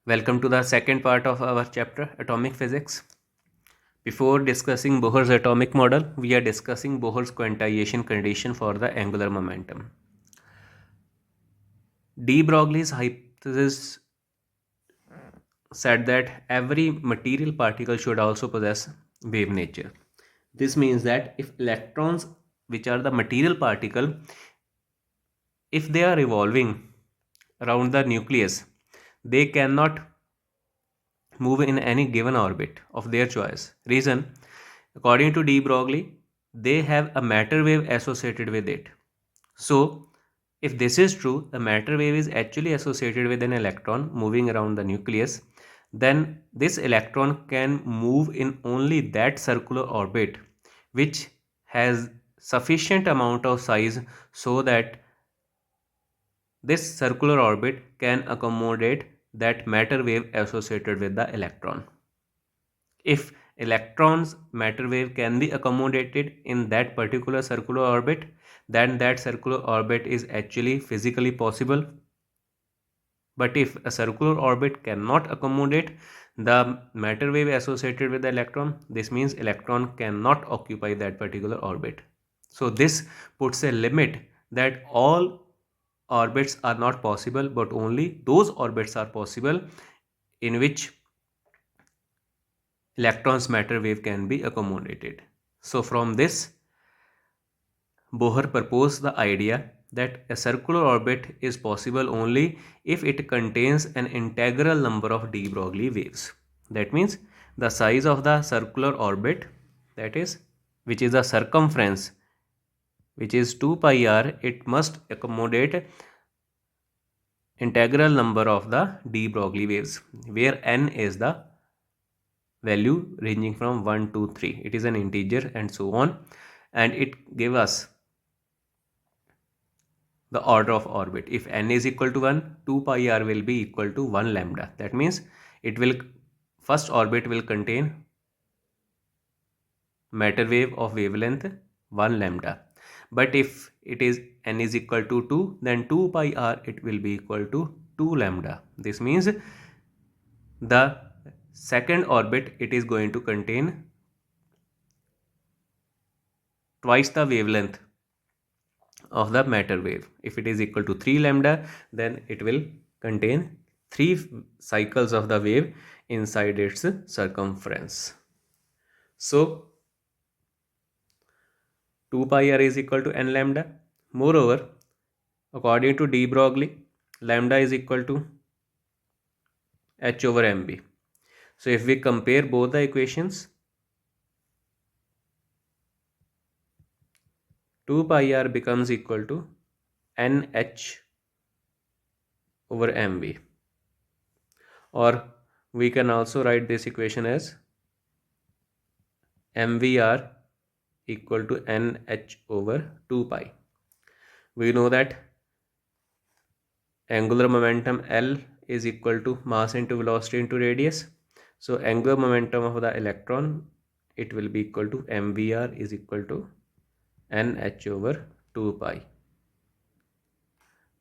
Welcome to the second part of our chapter, Atomic Physics. Before discussing Bohr's atomic model, we are discussing Bohr's quantization condition for the angular momentum. De Broglie's hypothesis said that every material particle should also possess wave nature. This means that if electrons, which are the material particle, if they are revolving around the nucleus, they cannot move in any given orbit of their choice. Reason, according to de Broglie, they have a matter wave associated with it. So, if this is true, the matter wave is actually associated with an electron moving around the nucleus, then this electron can move in only that circular orbit which has sufficient amount of size so that this circular orbit can accommodate that matter wave associated with the electron. If electrons matter wave can be accommodated in that particular circular orbit, then that circular orbit is actually physically possible. But if a circular orbit cannot accommodate the matter wave associated with the electron, this means electron cannot occupy that particular orbit. So this puts a limit that all orbits are not possible, but only those orbits are possible in which electrons matter wave can be accommodated. So from this, Bohr proposed the idea that a circular orbit is possible only if it contains an integral number of de Broglie waves. That means the size of the circular orbit, that is, which is the circumference, which is 2 pi r, it must accommodate integral number of the de Broglie waves, where n is the value ranging from 1 to 3. It is an integer and so on, and it gives us the order of orbit. If n is equal to 1, 2 pi r will be equal to 1 lambda. That means it will, first orbit will contain matter wave of wavelength 1 lambda. But if it is n is equal to 2, then 2 pi r it will be equal to 2 lambda. This means the second orbit, it is going to contain twice the wavelength of the matter wave. If it is equal to 3 lambda, then it will contain 3 cycles of the wave inside its circumference. So 2 pi r is equal to n lambda. Moreover, according to de Broglie, lambda is equal to h over mb. So if we compare both the equations, 2 pi r becomes equal to nh over mv, or we can also write this equation as mvr equal to nh over 2 pi. We know that angular momentum L is equal to mass into velocity into radius. So angular momentum of the electron, it will be equal to mvr is equal to nh over 2 pi,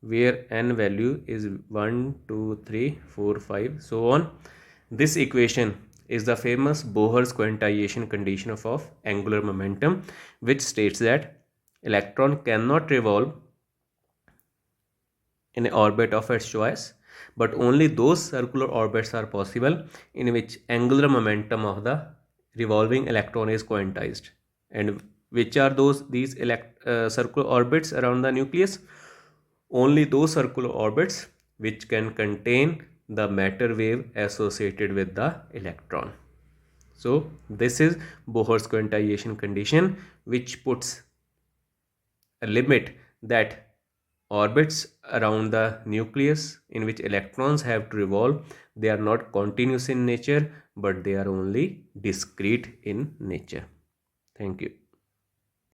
where n value is 1, 2, 3, 4, 5, so on. This equation is the famous Bohr's quantization condition of angular momentum, which states that electron cannot revolve in an orbit of its choice, but only those circular orbits are possible in which angular momentum of the revolving electron is quantized. And which are these circular orbits around the nucleus? Only those circular orbits which can contain the matter wave associated with the electron. So this is Bohr's quantization condition, which puts a limit that orbits around the nucleus in which electrons have to revolve, they are not continuous in nature, but they are only discrete in nature. Thank you.